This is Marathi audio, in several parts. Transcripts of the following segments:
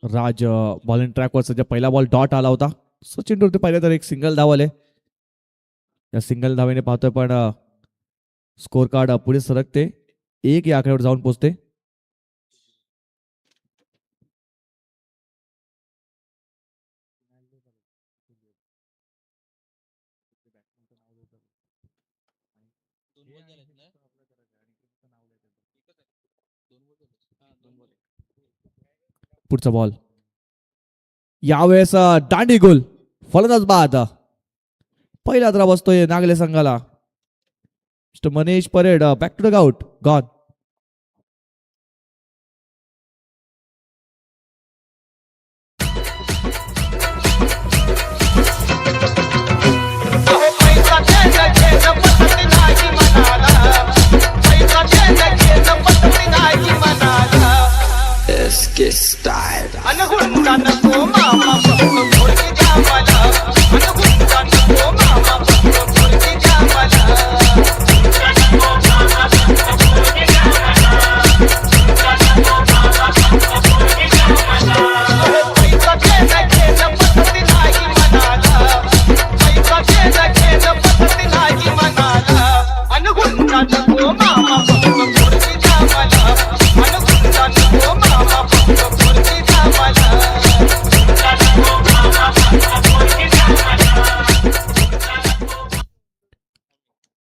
राज बॉलिंग ट्रॅकवर सध्या पहिला बॉल डॉट आला होता. सचिन वरती पाहिलं तर एक सिंगल धाव आले. या सिंगल धावेने पाहतोय पण स्कोर कार्ड पुढे सरकते, एक या आकड्यावर जाऊन पोहोचते. पुढचा बॉल यावेळेस दांडी गोल, फलंदाज बाद. पहिला धावा बसतोय नागले संघाला. Mister Manish Parad back to the out gone.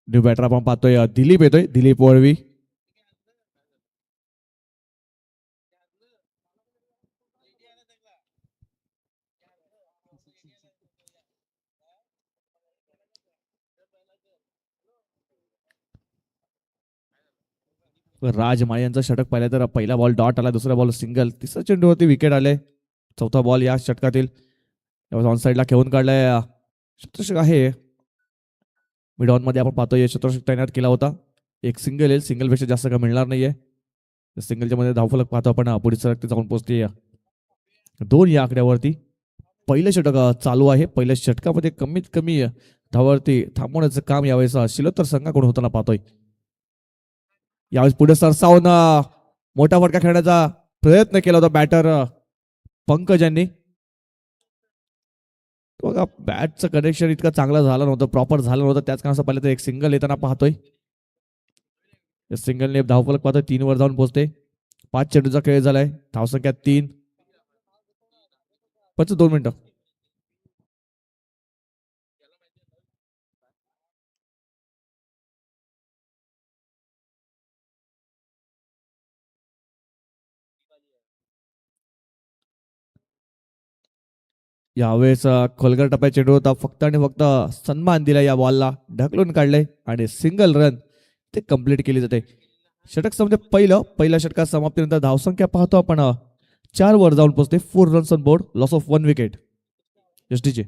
New batter आपण पाहतोय दिलीप येतोय, दिलीप वळवी. राज माळी यांचा षटक पाहिलं तर पहिला बॉल डॉट आला, दुसरा बॉल सिंगल, तिसऱ्या चेंडूवरती विकेट आले. चौथा बॉल या षटकातील ऑन साईडला खेळून काढलाय. शतक आहे मिड ऑन मध्ये आपण पाहतोय शतक तैनात केला होता. एक सिंगल येईल, सिंगल पेक्षा जास्त का मिळणार नाहीये. सिंगलच्या मध्ये धावफलक पाहतो आपण पुढे सरकते जाऊन पोहोचते 2 या आकड्यावरती. पहिलं षटक चालू आहे. पहिल्या षटकामध्ये कमीत कमी धावावरती थांबवण्याचं काम यावेळेस शिलोत्तर संघाकडून होताना पाहतोय. यावेळेस पुढे सरसावून मोठा फटका खेळण्याचा प्रयत्न केला होता बॅटर पंकज यांनी. बघा बॅटचं कनेक्शन इतकं चांगलं झालं नव्हतं, प्रॉपर झालं नव्हतं. त्याच कारणाचं पाहिलं तर एक सिंगल येताना पाहतोय. सिंगलने धावफलक पाहतोय 3 वर जाऊन पोहोचते. 5 चेंडूचा खेळ झालाय. धावसंख्या 3. 2 मिनिटं. यावेळेस खोलगर टप्प्यात चेंडू होता. फक्त आणि फक्त सन्मान दिला या बॉलला, ढकलून काढले आणि सिंगल रन ते कंप्लीट केली जाते. षटक समजे पहिल्या षटकात समाप्तीनंतर धावसंख्या पाहतो आपण 4 वर जाऊन पोहोचते. 4 runs on board, loss of 1 wicket एसटीचे.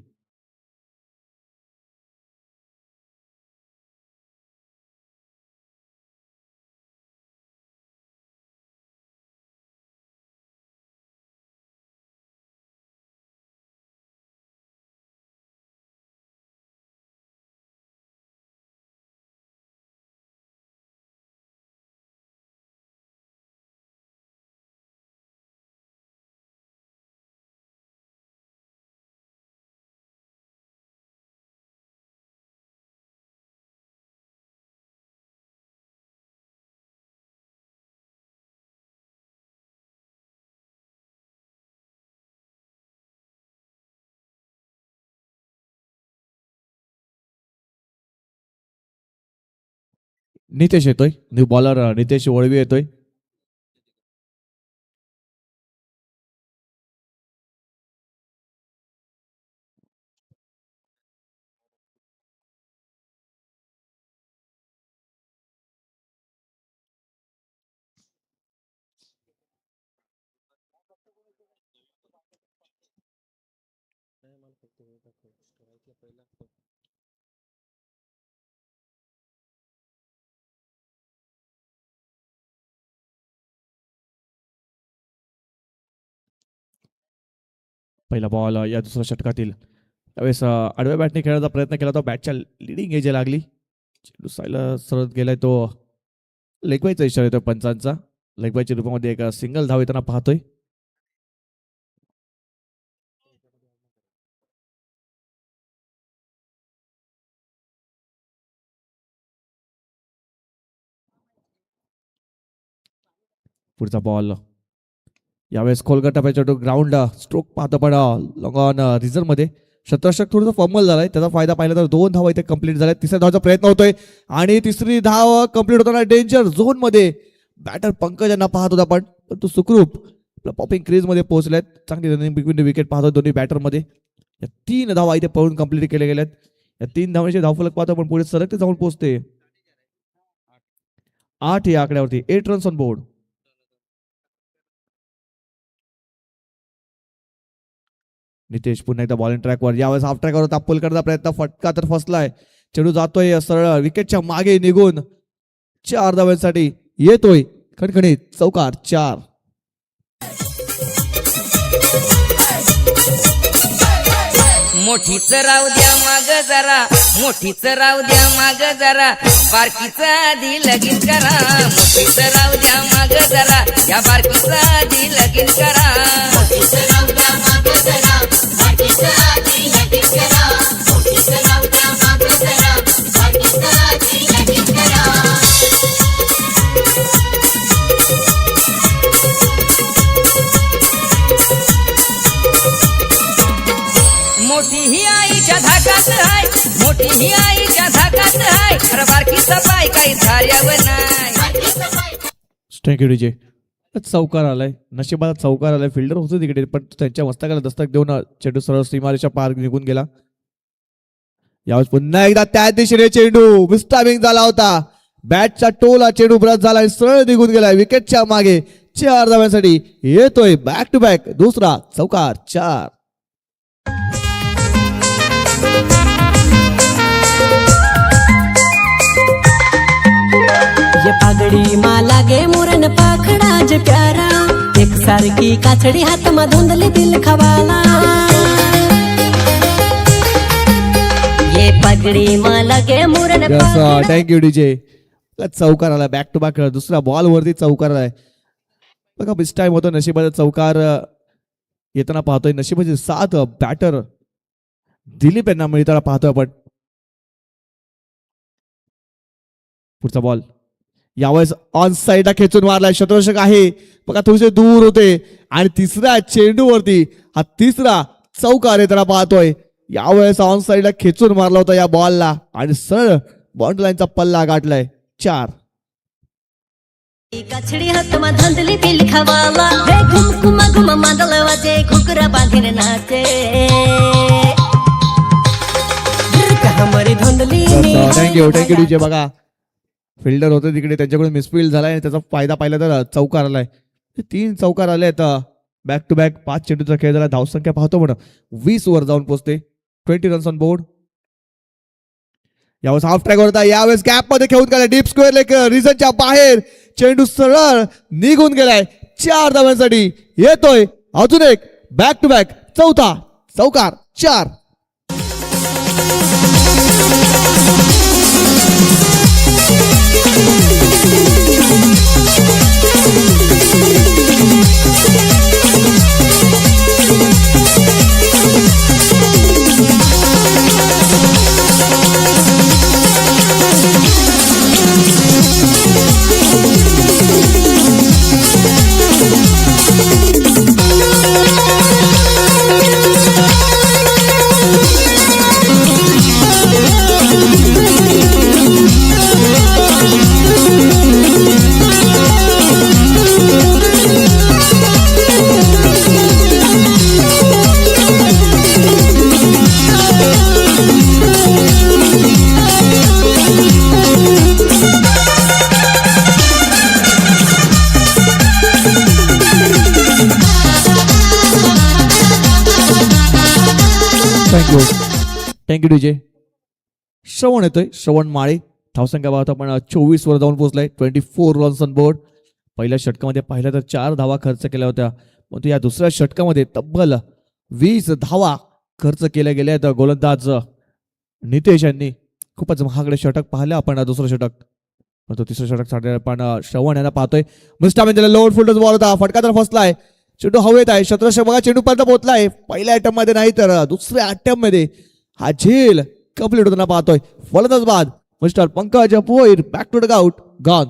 नितेश येतोय, न्यू बॉलर नितेश वळवी येतोय. पहिला बॉल या दुसऱ्या षटकातील. त्यावेळेस आडव्या बॅटने खेळण्याचा प्रयत्न केला होता. बॅटच्या लिडिंग एज लागली, चेंडू सायला सरत गेलाय. तो लेगबायचा इशारा येतोय पंचांचा. लेगबायच्या रूपामध्ये एक सिंगल धाव येताना पाहतोय. पुढचा बॉल यावेळेस कोलकाता चेंडू ग्राउंड स्ट्रोक पाहतो पण लॉंग ऑन रिझल्ट मध्ये शतरषक थोडंसं फॉर्मल झालाय. त्याचा फायदा पाहिला तर 2 धावा इथे कंप्लीट झाल्या. तिसऱ्या धावाचा प्रयत्न होतोय आणि तिसरी धाव कंप्लीट होताना डेंजर झोन मध्ये बॅटर पंकज यांना पाहत होता पण तो सुखरूप पॉपिंग क्रीज मध्ये पोहोचल्यात. चांगली रनिंग बिटवीन द विकेट पाहतो दोन्ही बॅटर मध्ये. या 3 धावा इथे पळून कंप्लीट केल्या गेल्यात. या 3 धावांचे धावफलक पाहतो पण पुढे सरकते जाऊन पोहोचते 8 या आकड्यावरती. 8 रन्स ऑन बोर्ड. नितेश पुन्हा एकदा बॉलिंग ट्रॅकवर. यावेळेस हाफ ट्रॅकवर तापल करण्याचा प्रयत्न. फटका तर फसलाय. चेंडू जातोय सरळ विकेटच्या मागे निघून 4 धावांसाठी येतोय खणखणीत चौकार. 4. मोठीच राहू द्या माग जरा, मोठीच राहू द्या माग जरा, बारकीचा आधी लगीन करा. मोठीच राहू द्या माग जरा, या बारकीचा आधी लगीन करा. मोठीच राहू द्या माग जरा, बारकीचा आधी लगीन करा. मोठीच राहू द्या माग जरा, बारकीचा आधी लगीन करा. मोठी ही आईच्या धाकात हाय, मोठी ही आईच्या धाकात हाय, अरे बारकीचा पाय काही झाल्यावर नाही. Thank you DJ. चौकार आलाय. नशिबाला चौकार आलाय. फिल्डर होतो तिकडे पण त्यांच्या मस्तकाला दस्तक देऊन चेंडू सरळ सीमारेषा पार निघून गेला. यावेळेस पुन्हा एकदा त्या दिशेने चेंडू मिस्टाबिंग झाला होता. बॅटचा टोला चेंडू ब्रश झाला सरळ निघून गेलाय विकेटच्या मागे. 4 धाव्यांसाठी येतोय बॅक टू बॅक दुसरा चौकार. 4. ये पागडी माला गे मुरन पाखडा ज प्यारा, एक सारखी काचडी हात मा धुंदली दिल खवाला. ये पागडी माला गे मुरन थँक्यू डीजे. चौकार आला बॅक टू बॅक दुसरा बॉल वरती चौकार आलाय बघा. बिस टाइम होतो. नशिबाचा चौकार येताना पाहतोय. नशिबाचे 7 बॅटर दिलीप यांना मिळताना पाहतोय आपण. पुढचा बॉल यावेळेस ऑन साईडला खेचून मारलाय. शतरषक आहे बघा थोडेसे दूर होते आणि तिसऱ्या चेंडूवरती हा तिसरा चौकार येताना पाहतोय. यावेळेस ऑन साईडला खेचून मारला होता या बॉलला आणि सरळ बाउंड्री लाईनचा पल्ला गाठलाय. 4. काचडी हात मा धुंदली दिल खवाला, हे घुमकुमा घुमा मांदल वाजे घुगरा बांधीन नाचे. हमारी धुंदली. Thank you DJ. बघा फिल्डर होते तिकडे त्यांच्याकडून मिसफिल्ड झालाय आणि त्याचा फायदा पाहिला तर चौकार आलाय. 3 चौकार आले आता बॅक टू बॅक. 5 चेंडूचा खेळ झाला. धावसंख्या पाहतो पण 20 वर जाऊन पोहोचते. 20 रन्स ऑन बोर्ड. यावेळेस हाफ ट्रॅक होता. यावेळेस गॅप मध्ये खेळून गेला डीप स्क्वेअर लेग रिझनच्या बाहेर. चेंडू सरळ निघून गेलाय. 4 धाव्यांसाठी येतोय अजून एक बॅक टू बॅक चौथा चौकार. 4. Thank you DJ. श्रवण येतोय. श्रवण माळे. धावसंख्या पाहतो आपण 24 वर जाऊन पोहोचलाय. 24 रन्स ऑन बोर्ड. पहिल्या षटकामध्ये पाहिल्या तर 4 धावा खर्च केल्या होत्या. परंतु या दुसऱ्या षटकामध्ये तब्बल 20 धावा खर्च केल्या गेल्या आहेत. गोलंदाज नितेश यांनी खूपच महागडे षटक पाहिलं आपण. दुसरं षटक परंतु तिसरं षटक साठी आपण श्रवण यांना पाहतोय. मिस्टामेन त्याला लोड फुल्डच बॉल होता. फटका तर फसलाय. चेंडू हवेत आहे. शतरषक बघा चेंडू पर्यंत पोहोचलाय. पहिल्या अटेम्प्ट मध्ये नाही तर दुसऱ्या अटेम्प्ट मध्ये हा झेल कंप्लीट होताना पाहतोय. फलंदाज बाद mister Pankaj Bhoir. Back to the out gone.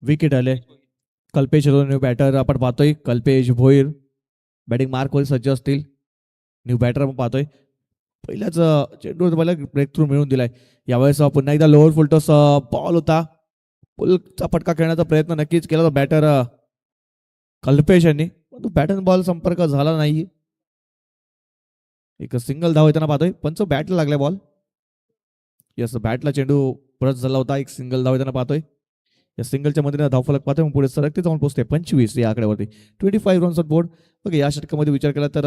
Wicket आले. कल्पेश न्यू बॅटर आपण पाहतोय. कल्पेश भोईर बॅटिंग मार्कवर सज्ज असतील. न्यू बॅटर आपण पाहतोय. पहिल्याच चेंडूवर मला ब्रेक थ्रू मिळून दिलाय. यावेळेस पुन्हा एकदा लोअर फुलटॉस बॉल होता. पुलचा फटका खेळण्याचा प्रयत्न नक्कीच केला होता बॅटर कल्पेश यांनी, पण बॅट अँड बॉल संपर्क झाला नाही. एक सिंगल धाव येताना पाहतोय. पंच बॅटला लागलाय बॉल. यस, बॅटला चेंडू परत झाला होता. एक सिंगल धाव येताना पाहतोय. या सिंगलच्या मध्ये धावफलक पाहतोय. मग पुढे सरकते जाऊन पोहोचते 25 या आकड्यावरती. 25 रन्स ऑन बोर्ड. बघा या षटकामध्ये विचार केला तर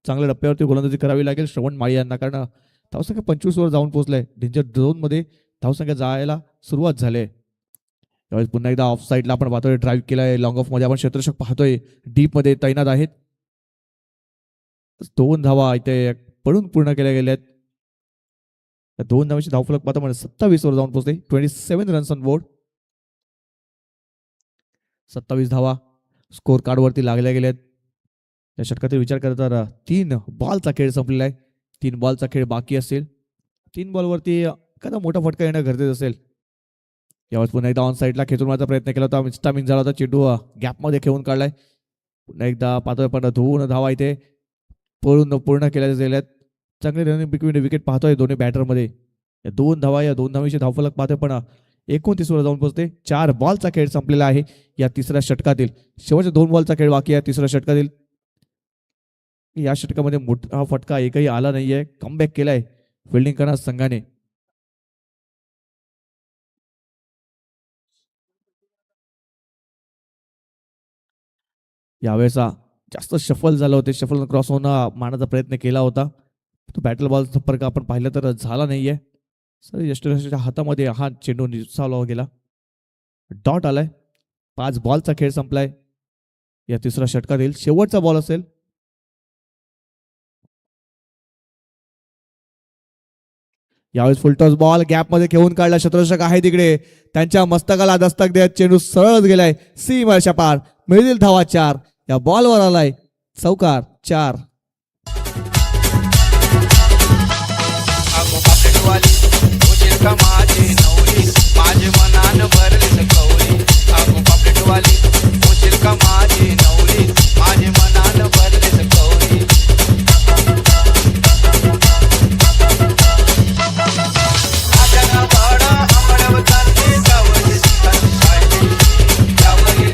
चांगल्या टप्प्यावरती गोलंदाजी करावी लागेल श्रवण माळी यांना, कारण धावसंख्या 25 वर जाऊन पोहोचलाय. डेंजर झोन मध्ये धावसंख्या जायला सुरुवात झाली. त्यावेळेस पुन्हा एकदा ऑफ साईडला आपण पाहतोय. ड्राईव्ह केलाय. लॉंग ऑफ मध्ये आपण क्षेत्ररक्षक पाहतोय. डीप मध्ये तैनात आहेत. 2 धावा इथे पडून पूर्ण केल्या गेल्या आहेत. 2 धावांची धावफलक पाहता म्हणजे 27 वर जाऊन पोहोचते. 27 रन्स ऑन बोर्ड. 27 धावा स्कोर कार्ड वरती लागल्या गेल्यात. या षटकातील विचार करता तर 3 बॉलचा खेळ संपलेला आहे. 3 बॉलचा खेळ बाकी असेल. 3 बॉलवरती एखादा मोठा फटका येणं गरजेचं असेल. यावेळेस पुन्हा एकदा ऑन साईडला खेचून मारण्याचा प्रयत्न केला होता. मिस्टामिंग झाला होता. चेंडू गॅपमध्ये खेळून काढलाय. पुन्हा एकदा पाहतोय पण धुवून धावा इथे पूर्ण केल्या गेल्यात. चांगले रनिंग बिटवीन विकेट पाहतोय दोन्ही बॅटरमध्ये. या 2 धावा, या 2 धावांची धावफलक पाहतोय पण 29 वर जाऊन पोहोचते. 4 बॉलचा खेळ संपलेला आहे या तिसऱ्या षटकातील. शेवटच्या 2 बॉलचा खेळ बाकी आहे तिसऱ्या षटकातील. या षटकामध्ये मोठा फटका एकही आला नाहीये. कमबॅक केलाय फिल्डिंग करणार संघाने. यावेळेस जास्त शफल झालं होते. शफल क्रॉस होऊन मारण्याचा प्रयत्न केला होता. तो बॅटल बॉल संपर्क आपण पाहिलं तर झाला नाहीये. सर यष्टीच्या हातामध्ये हा चेंडू निसावला गेला. डॉट आलाय. 5 बॉलचा खेळ संपलाय. या तिसऱ्या षटकातील शेवटचा बॉल असेल. यावेळेस फुलटॉस बॉल गॅपमध्ये खेळून काढला. क्षेत्ररक्षक आहे तिकडे. त्यांच्या मस्तकाला दस्तक देत चेंडू सरळ गेलाय सीमारेषा पार. मिळतील धावा 4. या बॉलवर आलाय चौकार. 4. माझे नवरी माझे मनान भरले कवरी. आगो पापलेट वाली होशील का माझी नवरी माझे मनान भरले कवरी. आजना वाडा अमरावती गावची सायली गावची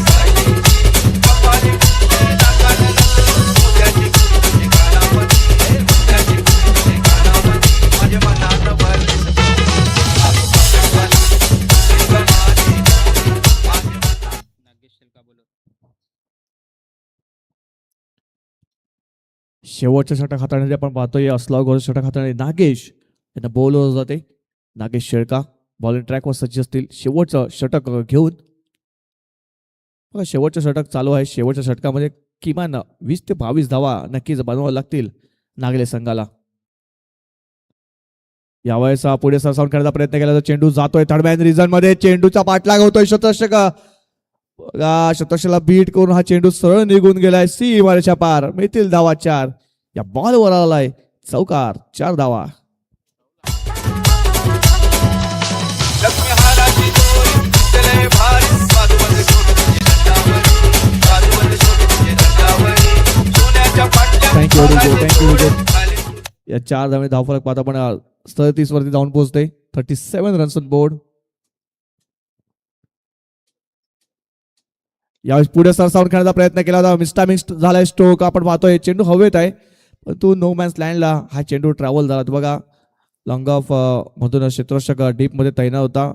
सायली कपाली नाकाला मुद्याची कुर्ची कानावती मुद्याची कुर्ची कानावती माझे मनान भरले. शेवटच्या षटक हाताळण्याचे आपण पाहतोय. अस्लाव षटक हाताळणे नागेश यांना बॉलवर जाते. नागेश शेळका बॉलिंग ट्रॅकवर सज्ज असतील शेवटचं षटक घेऊन. बघा शेवटचं षटक चालू आहे. शेवटच्या षटकामध्ये किमान 20 ते 22 धावा नक्कीच बनवाव्या लागतील नागले संघाला. यावेळेस पुढे सरसावून खेळण्याचा प्रयत्न केला तर चेंडू जातोय थर्ड मॅन रिझन मध्ये. चेंडूचा पाठलाग होतोय. क्षेत्ररक्षक बघा क्षेत्ररक्षकाला बीट करून हा चेंडू सरळ निघून गेलाय सीमारेषा पार. मिळतील धावा 4. या बॉलवर आलाय चौकार. 4 धावा. लक्ष्मी हाराची दोरी चले भारी बाजूमध्ये छोटी तुझी दंडावरी बाजूमध्ये छोटी तुझी दंडावरी सोन्याच्या पाटल्या थँक्यू. या 4 धावे धावफलक पाहता पण 37 वरती जाऊन पोहोचते. 37 रन्स ऑन बोर्ड. यावेळेस पुढे सरसावून खेळण्याचा प्रयत्न केला होता. मिस्टामिंग झालाय स्ट्रोक आपण पाहतोय. चेंडू हवेत आहे पण तो नो मॅन्स लँडला हा चेंडू ट्रॅव्हल झाला. बघा लॉंग ऑफ मधून क्षेत्ररक्षक डीप मध्ये तैनात होता.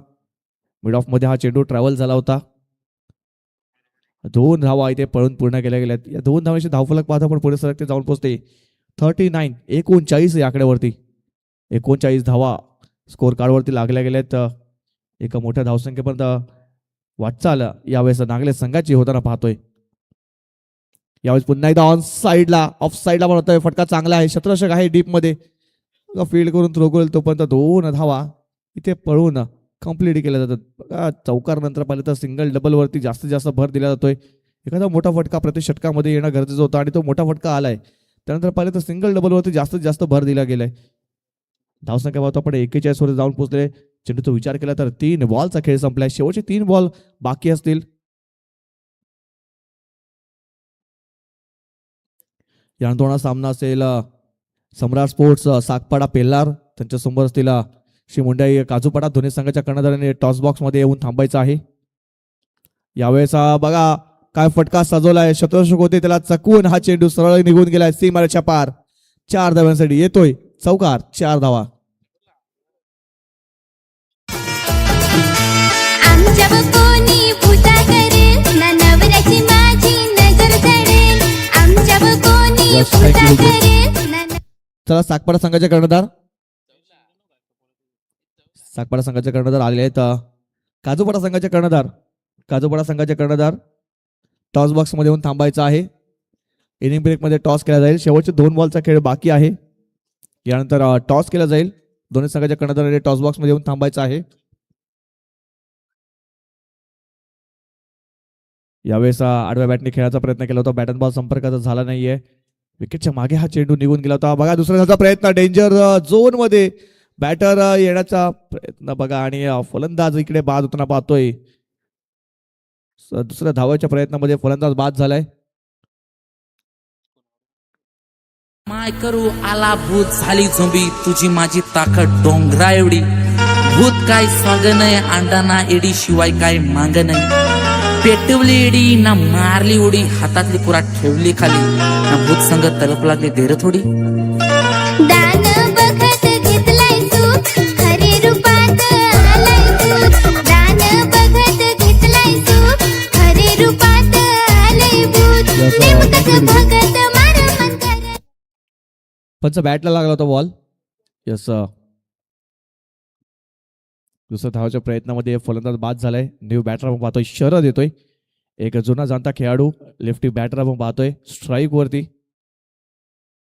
मिड ऑफ मध्ये हा चेंडू ट्रॅव्हल झाला होता. 2 धावा इथे पळून पूर्ण केल्या गेल्यात. या 2 धावांची धावफलक पाहता पण पुढे सरकते जाऊन पोहोचते 39 39 या आकड्यावरती. 39 धावा स्कोर कार्डवरती लागल्या गेल्यात. एका मोठ्या धावसंख्येपर्यंत वाटचाल यावेळेस नागले संघाची होताना पाहतोय. यावेळेस पुन्हा एकदा ऑन साईडला ऑफ साईडला पण होतोय. फटका चांगला आहे. शतरक्षक आहे डीप मध्ये फील्ड करून थ्रो करेल तोपर्यंत 2 धावा इथे पळून कंप्लीट केल्या जातात. बघा चौकार नंतर पाहिलं तर सिंगल डबल वरती जास्तीत जास्त भर दिला जातोय. एखादा मोठा फटका प्रति षटकामध्ये येणं गरजेचं होतं आणि तो मोठा फटका आलाय. त्यानंतर पाहिलं तर सिंगल डबल वरती जास्तीत जास्त भर दिला गेलाय. धावसंख्या पाहतो आपण 41 वर जाऊन पोहोचले. चेंडूचा विचार केला तर 3 बॉलचा खेळ संपलाय. शेवटचे 3 बॉल बाकी असतील. यानंतर सामना असेल सम्राट स्पोर्ट्स सागपाडा पेल्लार त्यांच्या समोर असतील श्री मुंडाई काजूपाडा. दोन्ही संघाच्या कर्णधाराने टॉस बॉक्स मध्ये येऊन थांबायचं आहे. यावेळेस बघा काय फटका सजवलाय. शतरक्षक होते त्याला चकवून हा चेंडू सरळ निघून गेलाय सीमारेच्या पार. 4 धाव्यांसाठी येतोय चौकार. 4 धावा. आमच्यावर कोणी पूजा करेल ना नवऱ्याची माझी नजर चढेल. आमच्यावर कोणी Yes, पूजा thank you. करेल ना चला सागपाडा संघाचे कर्णधार आलेले आहेत. काजूपाडा संघाचे कर्णधार टॉस बॉक्स मध्ये येऊन थांबायचं आहे. इनिंग ब्रेक मध्ये टॉस केला जाईल. शेवटचे 2 बॉलचा खेळ बाकी आहे. यानंतर टॉस केला जाईल. दोन्ही संघाच्या कर्णधाराने टॉस बॉक्स मध्ये येऊन थांबायचं आहे. यावेळेस आडव्या बॅटने खेळायचा प्रयत्न केला होता. बॅट अँड बॉल संपर्काचा झाला नाहीये. विकेटच्या मागे हा चेंडू निघून गेला होता. बघा दुसऱ्या प्रयत्न डेंजर झोन मध्ये बॅटर येण्याचा प्रयत्न बघा आणि फलंदाज इकडे बाद होताना पाहतोय. दुसऱ्या धावाच्या प्रयत्नामध्ये फलंदाज बाद झालाय. माय करू आला भूत झाली झोंबी तुझी माझी ताकद डोंगरा एवढी. भूत काय स्वाग नाही अंडा ना एडी शिवाय काय मांग नाही. पेटवली एडी ना मारली उडी हातातली पुरा ठेवली खाली. ना भूत संग तलप लागली देर थोडी. दान बघत घेतलाय तू खरी रूपात आलाय तू. दान बघत घेतलाय तू खरी रूपात आलाय भूत. नेमकंच भगत मार मन कर. पंच बॅटला लागला होता बॉल. यस दुसऱ्या धावाच्या प्रयत्नामध्ये फलंदाज बाद झालाय. न्यू बॅटर आपण पाहतोय शरद येतोय. एक जुना जाणता खेळाडू लेफ्टी बॅटर आपण पाहतोय स्ट्राईक वरती.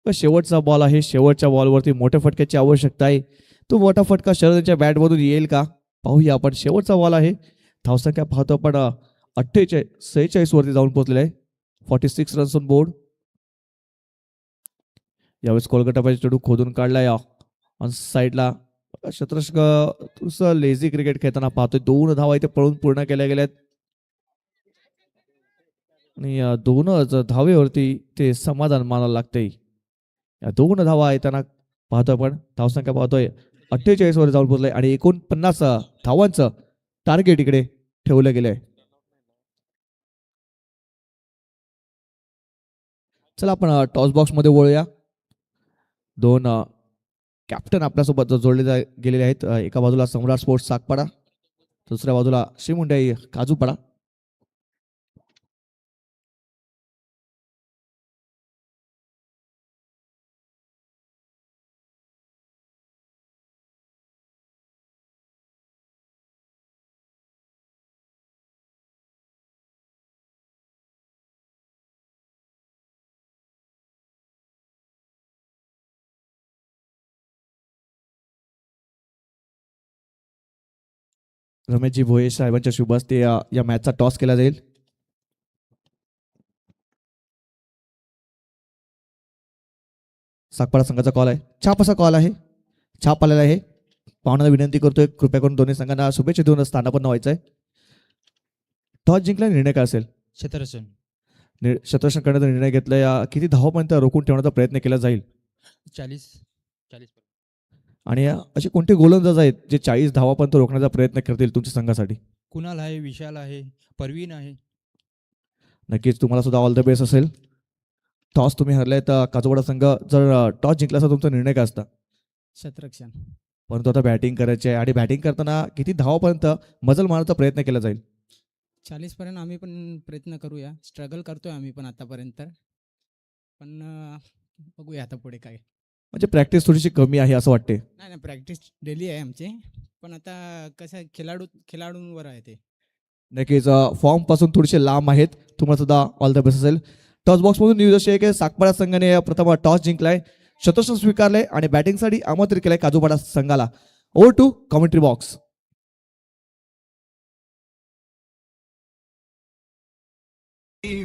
शेवटचा बॉल आहे. शेवटच्या बॉलवरती मोठ्या फटक्याची आवश्यकता आहे. तो मोठा फटका शरदच्या बॅटमधून येईल का पाहूया आपण. शेवटचा बॉल आहे. धावसंख्या पाहतो आपण 46 वरती जाऊन पोहोचलेला आहे. 46 रन्स ऑन बोर्ड. यावेळेस कोलकाता चेंडू खोदून काढलाय ऑन साईडला. शतरक्षक थोडंसं लेझी क्रिकेट खेळताना पाहतोय. 2 धावा इथे पळून पूर्ण केल्या गेल्यात आणि 2च धावेवरती ते समाधान मानायला लागतंय. या 2 धावा येताना पाहतोय आपण. धावसंख्या पाहतोय 48 वर जाऊन पोहोचलाय आणि 49 धावांचं टार्गेट इकडे ठेवलं गेलंय. चला आपण टॉस बॉक्स मध्ये वळूया. 2 कॅप्टन आपल्यासोबत जोडले गेलेले आहेत. एका बाजूला सम्राट स्पोर्ट्स सागपाडा, दुसऱ्या बाजूला श्री मुंडाई काजूपाडा. रमेशजी भोये साहेबांच्या शुभ हस्ते या मॅचचा टॉस केला जाईल. सागपाडा संघाचा कॉल आहे. छाप असा कॉल आहे. छाप आलेला आहे. पाहुण्यांना विनंती करतोय कृपया करून दोन्ही संघांना शुभेच्छा देऊन स्थानापन्न व्हायचंय. टॉस जिंकला निर्णय काय असेल? शतरक्षण करण्याचा निर्णय घेतलाय. किती धावापर्यंत रोखून ठेवण्याचा प्रयत्न केला जाईल? 40. आणि असे कोणते गोलंदाज आहेत जे 40 धावापर्यंत रोखण्याचा प्रयत्न करतील तुमच्या संघासाठी? कुणाल आहे, विशाल आहे, परवीन आहे. नक्कीच तुम्हाला सुद्धा ऑल द बेस्ट असेल. टॉस तुम्ही हरलाय तर काजूवाडा संघ जर टॉस जिंकला तर तुमचा निर्णय काय असता? शतरक्षण. परंतु आता बॅटिंग करायची आहे आणि बॅटिंग करताना किती धावापर्यंत मजल मारण्याचा प्रयत्न केला जाईल? 40पर्यंत आम्ही पण प्रयत्न करूया. स्ट्रगल करतोय आम्ही पण आतापर्यंत. पण बघूया आता पुढे काय. म्हणजे प्रॅक्टिस थोडीशी कमी आहे असं वाटते. नाही नाही, प्रॅक्टिस डेली आहे आमची. पण आता कसं आहे, खेळाडूंवर आहे ते. नक्कीच फॉर्म पासून थोडेसे लांब आहेत. तुम्हाला सुद्धा ऑल द बेस्ट असेल. टॉस बॉक्समधून न्यूज अशी आहे की सागपाडा संघाने प्रथम टॉस जिंकलाय, शतरस्त्र स्वीकारले आणि बॅटिंगसाठी आमंत्रित केलंय काजूपाडा संघाला. Over to commentary box.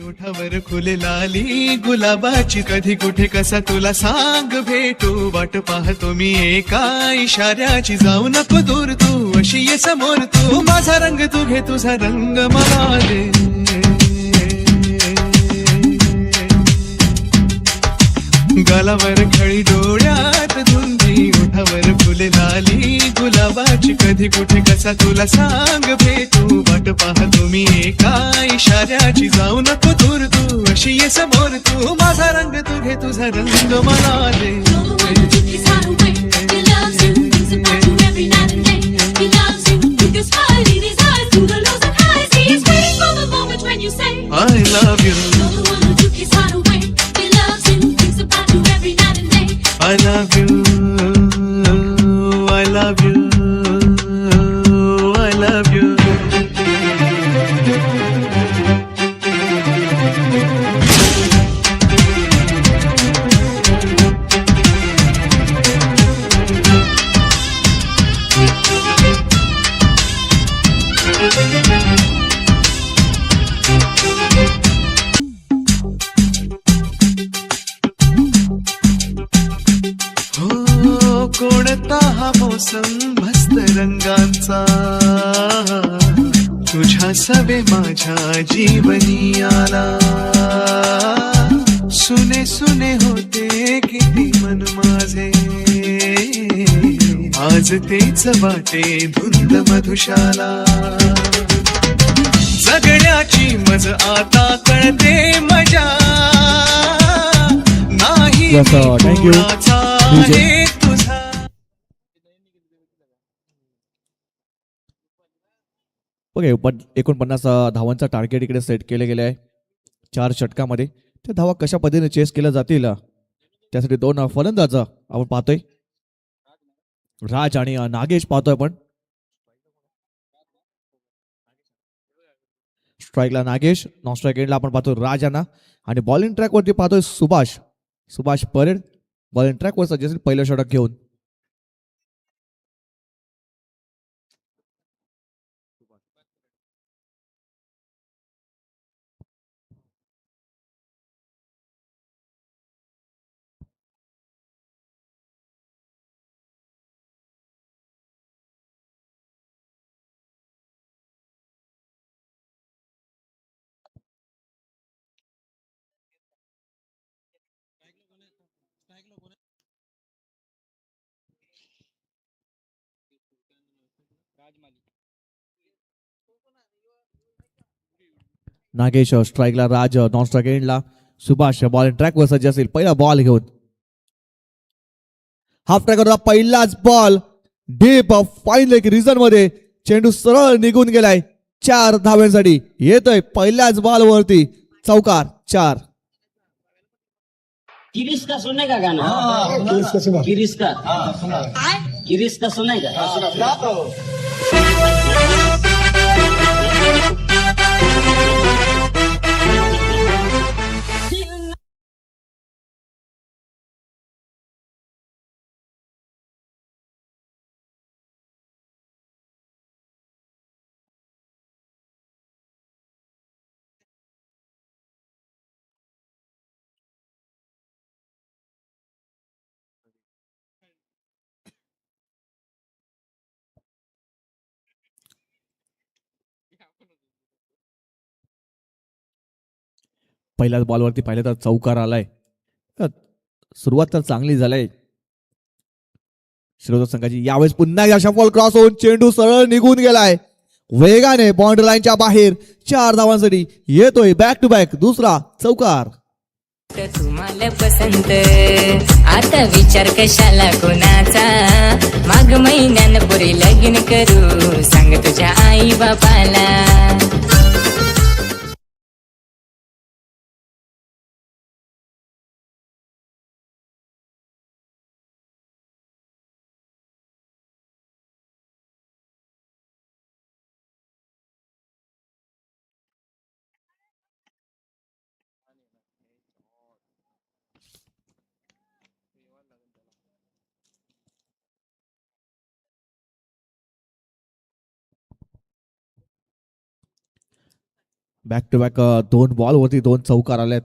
उठावर खुले लाली गुलाबाची, कधी कुठे कसा तुला सांग भेटू, वाट पाहतो मी एका इशाऱ्याची, जाऊ नको दूर तू, अशी ये समोर तू, माझा रंग तू घे तुझा रंग मला दे. गालावर खळी डोळ्यात धुंदी, उठावर फुले लाली गुलाबाची, कधी कुठे कसा तुला सांग भेटू, वाट पाहतो मी एका इशाऱ्याची, जाऊ नको दूर तू, अशी ये समोर तू, माझा रंग तू घे तुझा रंग मला दे. I love you. I love you, I love you, I love you. कोणता हा मोसम मस्त रंगांचा, तुझ्या सवे माझ्या जीवनी आला, सुने सुने होते किती मन माझे, आज तेच वाटे धुंद मधुशाला, जगण्याची मज आता कळते मजा, नाही Yes, sir. Thank you. कोणाचा DJ. आहे तुझा. ओके, पण 49 धावांचा टार्गेट इकडे सेट केले गेले आहे 4 षटकामध्ये. त्या धावा कशा पद्धतीने चेस केल्या जातील त्यासाठी 2 फलंदाज आपण पाहतोय, राज आणि नागेश पाहतोय आपण. स्ट्राईकला नागेश, नॉन स्ट्राईक एंडला आपण पाहतोय राज यांना, आणि बॉलिंग ट्रॅक वरती पाहतोय सुभाष परेड बॉलिंग ट्रॅक वर सज्ज असेल पहिलं षटक घेऊन. नागेश स्ट्राईकला, राज नॉन स्ट्राईक एंडला, सुभाष बॉलिंग ट्रॅक वर सज्ज असेल पहिला बॉल घेऊन. हाफ ट्रॅकरचा पहिलाच ball deep fine leg reason मध्ये, चेंडू सरळ निघून गेलाय 4 धाव्यांसाठी. येतोय पहिल्याच बॉल वरती चौकार 4. किरीस का सुने का गाना, किरीस का सुने का. पहिल्याच बॉलवरती पाहिलं तर चौकार आलाय. सुरुवात तर चांगली झालाय शिरोदा संघाची. यावेळेस पुन्हा एकदा शफल क्रॉस होऊन चेंडू सरळ निघून गेलाय वेगाने बाउंड्री लाईनच्या बाहेर. 4 धावांसाठी येतोय बॅक टू बॅक दुसरा चौकार. तुम्हाला पसंत आता विचार कशाला कोणाचा, माग महिन्यान पुरे लगीन करू सांग तुझ्या आई बापाला. बॅक टू बॅक 2 बॉलवरती 2 चौकार आल्यात.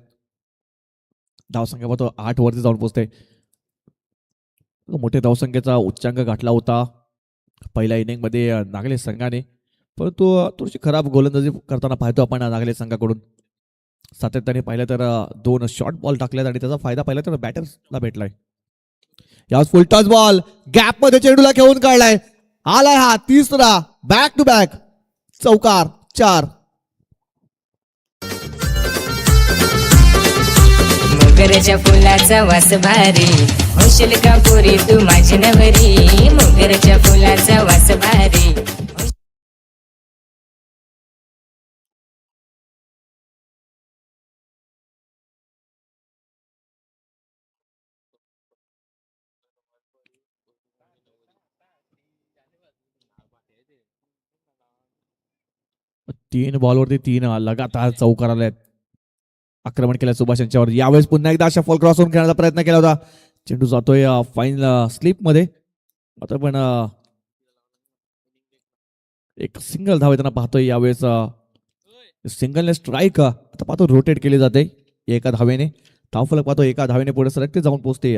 धावसंख्या पाहतो 8 वरती जाऊन पोहोचते. मोठ्या धावसंख्येचा उच्चांक गाठला होता पहिल्या इनिंग मध्ये नागले संघाने, परंतु थोडीशी खराब गोलंदाजी करताना पाहतो आपण नागले संघाकडून. सातत्याने पाहिलं तर 2 शॉर्ट बॉल टाकल्यात आणि त्याचा फायदा पाहिला तर बॅटर्सला भेटलाय. यावेळेस फुल टच बॉल गॅप मध्ये चेंडूला खेळून काढलाय. आलाय हा तिसरा बॅक टू बॅक चौकार 4. मोगऱ्याच्या फुलाचा वास भारी, होशील का पोरी तू माझी नवरी. मोगऱ्याच्या फुलाचा वास भारी. तीन बॉलवरती 3 लगातार चौकार आले. आक्रमण केलं सुभाष यांच्यावर. यावेळेस पुन्हा एकदा शफल क्रॉस होऊन खेळण्याचा प्रयत्न केला होता. चेंडू जातोय फाईन स्लिप मध्ये. आता पण एक सिंगल धाव येताना पाहतोय. यावेळेस सिंगलने स्ट्राईक आता पाहतो रोटेट केली जाते एका धावेने. धावफलक पाहतो एका धावेने पुढे सरकते जाऊन पोहोचते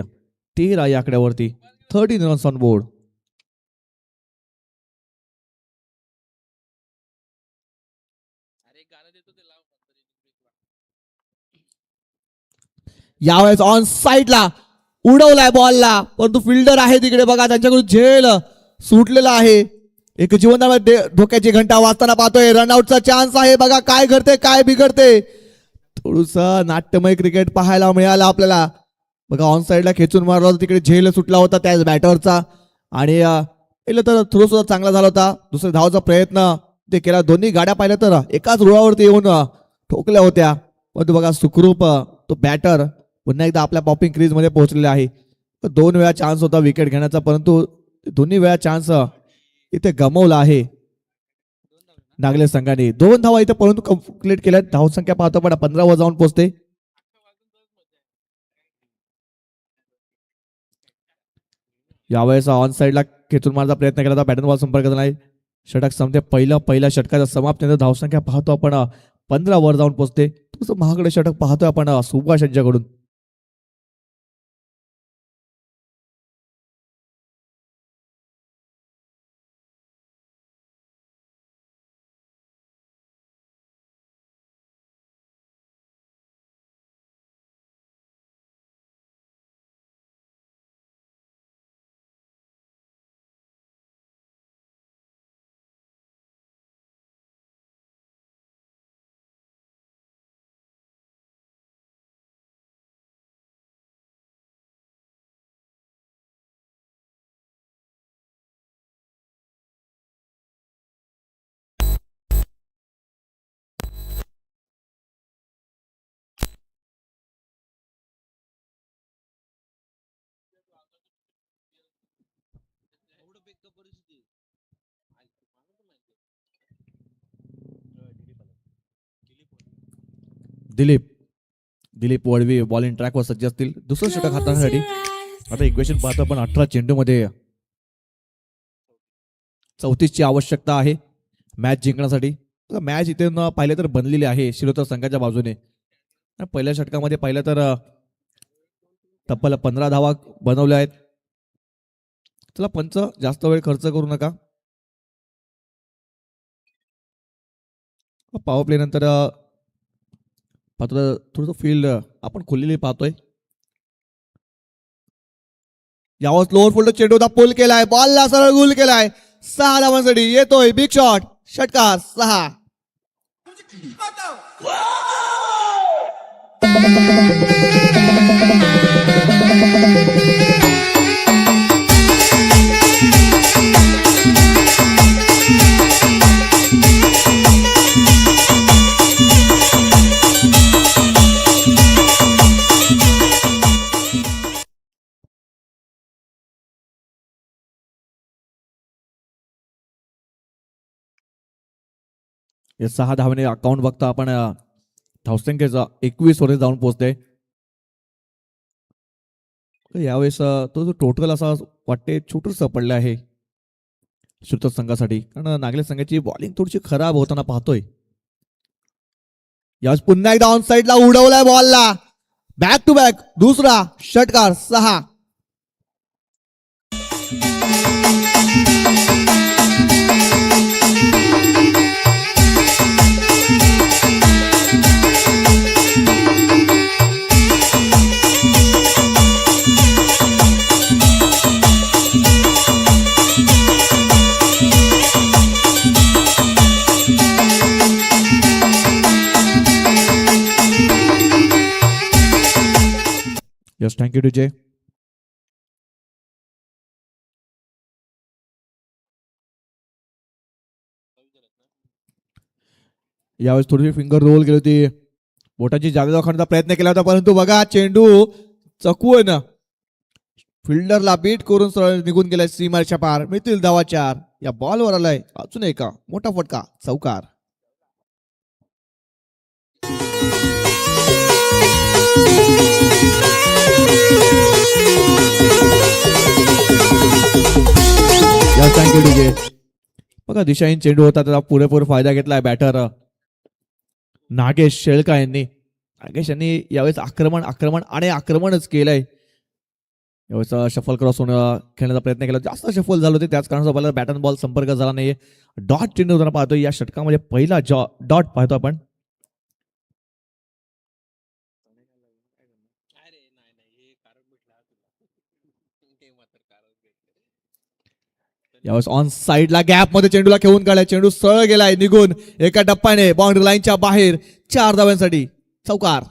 13 या आकड्यावरती. 13 रन्स ऑन बोर्ड. यावेळेस ऑन साईडला उडवलाय बॉलला, परंतु फिल्डर आहे तिकडे बघा त्यांच्याकडून झेल सुटलेला आहे. एक जीवनामध्ये धोक्याची घंटा वाजताना पाहतोय. रनआउटचा चान्स आहे. बघा काय घडते काय बिघडते. थोडस नाट्यमय क्रिकेट पाहायला मिळालं आपल्याला. बघा ऑन साईडला खेचून मारला होता, तिकडे झेल सुटला होता त्याच बॅटरचा आणि तर थ्रो सुद्धा चांगला झाला होता. दुसऱ्या धावचा प्रयत्न ते केला. दोन्ही गाड्या पाहिल्या तर एकाच रुळावरती येऊन ठोकल्या होत्या, परंतु बघा सुखरूप तो बॅटर पुन्हा एकदा आपल्या पॉपिंग क्रीज मध्ये पोहोचलेला आहे. 2 वेळा चान्स होता विकेट घेण्याचा, परंतु दोन्ही वेळा चान्स इथे गमावला आहे नागले संघाने. 2 धावा इथे परंतु कंप्लीट केल्यात. धावसंख्या पाहतो पण 15 वर जाऊन पोहोचते. यावेळेस ऑन साईडला खेचून मारण्याचा प्रयत्न केला होता. बॅटन बॉल संपर्क नाही. षटक संपते. पहिल्या षटकाचा समाप्त धावसंख्या पाहतो आपण 15 वर जाऊन पोहोचते. तसं महागडे षटक पाहतोय आपण सुभाष यांच्याकडून. दिलीप वळवी बॉलिंग ट्रॅकवर सज्ज असतील दुसरं षटक हाताळण्यासाठी. आता इक्वेशन पाहतो आपण 18 चेंडूमध्ये 34 ची आवश्यकता आहे मॅच जिंकण्यासाठी. मॅच इथे न पाहिलं तर बनलेली आहे शिरोतर संघाच्या बाजूने. पहिल्या षटकामध्ये पाहिलं तर तब्बल 15 धावा बनवल्या आहेत. चला पंच जास्त वेळ खर्च करू नका. पॉवर प्ले नंतर पाहतो थोडस फील्ड आपण खोललेली पाहतोय. यावर स्लोअर फुल्ड चेंडू होता, पुल केलाय, बॉलला सरळ गुल केलाय. 6 धावांसाठी येतोय बिग शॉट. षटकार 6. या 6 धावाने अकाउंट बघता आपण धावसंख्येचा 21 वर जाऊन पोहोचते. यावेळेस तो जो टोटल असा वाटते छोटस पडले आहे श्रुत संघासाठी, कारण नागले संघाची बॉलिंग थोडीशी खराब होताना पाहतोय. यावेळेस पुन्हा एकदा ऑन साईडला उडवलाय बॉलला. बॅक टू बॅक दुसरा षटकार 6. Yes, thank you, DJ. यावेळेस थोडीशी फिंगर रोल केली होती. बोटाची जागा दाखवण्याचा प्रयत्न केला होता, परंतु बघा चेंडू चकवून फिल्डरला बीट करून सरळ निघून गेलाय सीमारेषा पार. मिळतील धावा 4. या बॉलवर आलाय अजून एक मोठा फटका, चौकार. Thank you DJ. बघा दिशाहीन चेंडू होता, त्याचा पुरेपूर फायदा घेतलाय बॅटर नागेश शेळका यांनी. नागेश यांनी यावेळेस आक्रमण आणि आक्रमणच केलंय. यावेळेस शफल क्रॉस होऊन खेळण्याचा प्रयत्न केला, जास्त शफल झाले होते, त्याच कारणास्तव बॅट अँड बॉल संपर्क झाला नाहीये. डॉट चेंडू होताना पाहतोय. या षटकामध्ये पहिला डॉट पाहतो आपण. यावेळेस ऑन साईडला गॅप मध्ये चेंडूला खेळून काढलाय. चेंडू सरळ गेलाय निघून एका टप्प्याने बाउंड्री लाईनच्या बाहेर. 4 धाव्यांसाठी चौकार.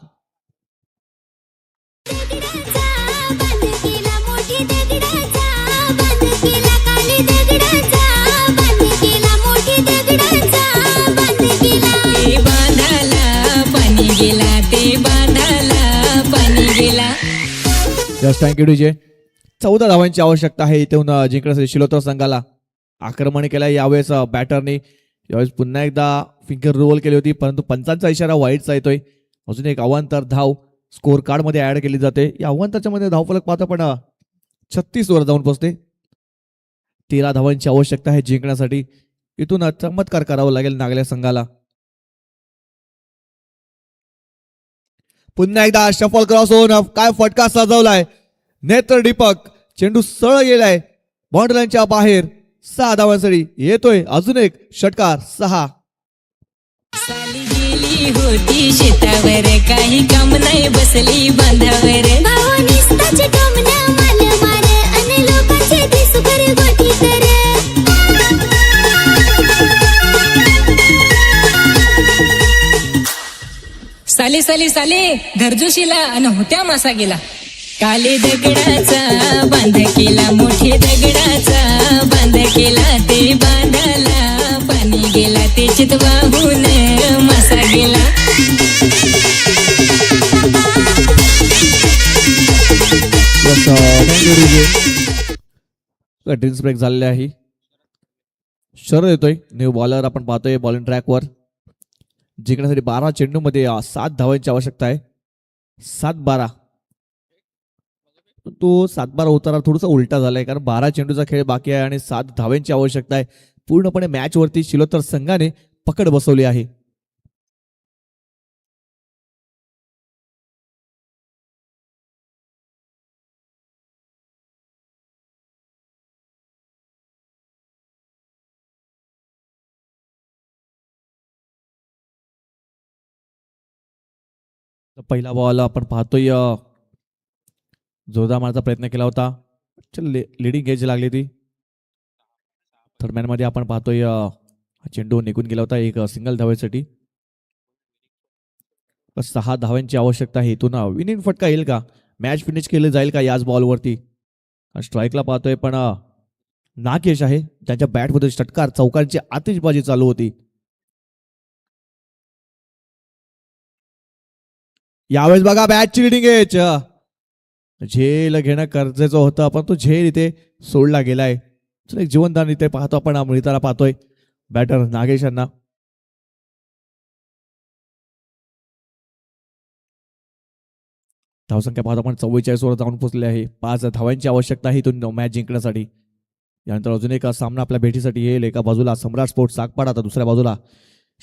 Thank you DJ. 14 धावांची आवश्यकता आहे इथून जिंकण्यासाठी शिलोतर संघाला. आक्रमण केलंय यावेळेस बॅटरने. यावेळेस पुन्हा एकदा फिंगर रोल केली होती, परंतु पंचांचा इशारा वाईटचा येतोय. अजून एक अवांतर धाव स्कोर कार्ड मध्ये ऍड केली जाते. या अवांतरच्या मध्ये धावफलक पाहतो पण 36 वर जाऊन पोहोचते. 13 धावांची आवश्यकता आहे जिंकण्यासाठी. इथून चमत्कार करावा लागेल नागल्या संघाला. पुन्हा एकदा शफल क्रॉस होऊन काय फटका सजवलाय. नेत्र दीपक चेंडू सरळ गेलाय बाउंड्री लाईनच्या बाहेर. 6 धावांसाठी येतोय अजून एक षटकार. 6. साली गेली होती शेतावर, काही काम नाही बसली बांधावर. भावानिस्ताचे टोमण्या माल मार, अन लोकांचे दिसभर गोटी कर. साली साली साली घरजोशीला अन होत्या मासा गेला. काले दगडाचा बांध केला, मोठे दगडाचा बांध केला. ते बांधाला पाणी गेला, त्याच्यात वाहून मासा गेला. ड्रिंक्स ब्रेक झालेले आहे. शरद येतोय न्यू बॉलर आपण पाहतोय बॉलिंग ट्रॅकवर. जिंकण्यासाठी 12 चेंडू मध्ये 7 धावांची आवश्यकता आहे. 7-12. तो 7-12 उतारा थोडासा उलटा झालाय, कारण 12 चेंडूचा खेळ बाकी आहे आणि 7 धावांची आवश्यकता आहे. पूर्णपणे मॅच वरती शिलोतर संघाने पकड बसवली आहे. पहिला बॉल आपण पाहतोय जोरदार मारण्याचा प्रयत्न केला होता. लिडिंग एज लागली ती. थर्ड मॅन मध्ये आपण पाहतोय चेंडू निघून गेला होता एक सिंगल धावेसाठी. 6 धावांची आवश्यकता आहे. इथून विनिंग फटका येईल का, मॅच फिनिश केलं जाईल का याच बॉलवरती. स्ट्राईकला पाहतोय पण नागेश आहे, त्यांच्या बॅटमध्ये षटकार चौकांची आतिषबाजी चालू होती. यावेळेस बघा बॅटची लिडिंग एज. झेल घेणं गरजेचं होतं पण तो झेल इथे सोडला गेलाय. एक जीवनदान इथे पाहतो आपण मिळताना पाहतोय बॅटर नागेश यांना. धावसंख्या पाहतो आपण 44 वर जाऊन पोहोचले आहे. 5 धावांची आवश्यकता आहे इथून मॅच जिंकण्यासाठी. यानंतर अजून एक सामना आपल्या भेटीसाठी येईल. एका बाजूला सम्राट स्पोर्ट्स सागपाडा, तर दुसऱ्या बाजूला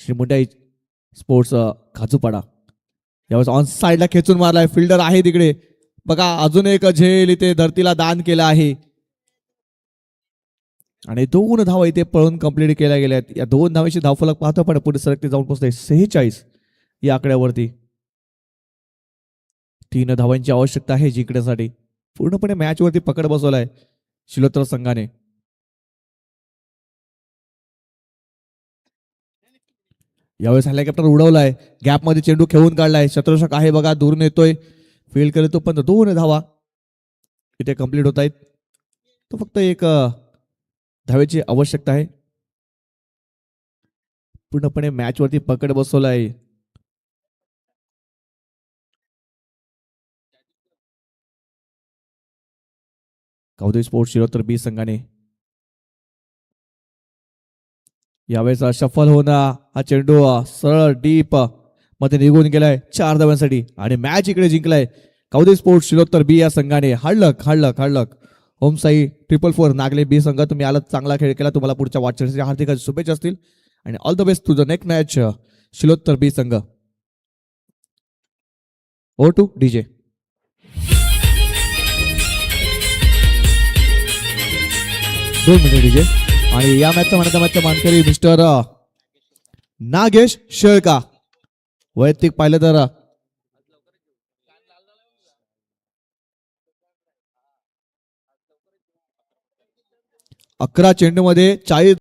श्री मुंडई स्पोर्ट्स खाचूपाडा यावेळेस ऑन साईडला खेचून मारलाय, फिल्डर आहे तिकडे. बघा अजून एक झेल इथे धरतीला दान केलं आहे आणि 2 धावा इथे पळून कंप्लीट केल्या गेल्या आहेत. या 2 धावेची धावफलक पाहतो पण पुढे सरकते जाऊन पोहोचते 46 या आकड्यावरती. 3 धावांची आवश्यकता आहे जिंकण्यासाठी. पूर्णपणे मॅच वरती पकड बसवलाय शिलोत्तर संघाने. यावेळेस हेलिकॉप्टर उडवलाय, गॅप मध्ये चेंडू खेळून काढलाय. शत्रुषक आहे बघा, दूरून येतोय, फील्ड करतो पण 2 धावा इथे कंप्लीट होत आहेत. तो फक्त एक धावेची आवश्यकता आहे. पूर्णपणे मॅच वरती पकड बसवलाय. कौदे स्पोर्ट्स शिरोत्तर बी संघाने यावेळेस सफल होणार. हा चेंडू सरळ डीप मध्ये निघून गेलाय 4 धावांसाठी आणि मॅच इकडे जिंकलाय कौदे स्पोर्ट्स शिरोत्तर बी या संघाने. हाडलक होमसाई 444 नागले बी संघ, तुम्ही आलात, चांगला खेळ केला. तुम्हाला पुढच्या वाटचालीसाठी हार्दिक शुभेच्छा असतील आणि all the best to the next match Shilottar B संघ. ओ टू डीजे. दोन मिनिट डीजे. आणि या मॅचचा मानकरी मिस्टर नागेश शेळका. वैयक्तिक पाहिलं तर 11 चेंडूमध्ये 40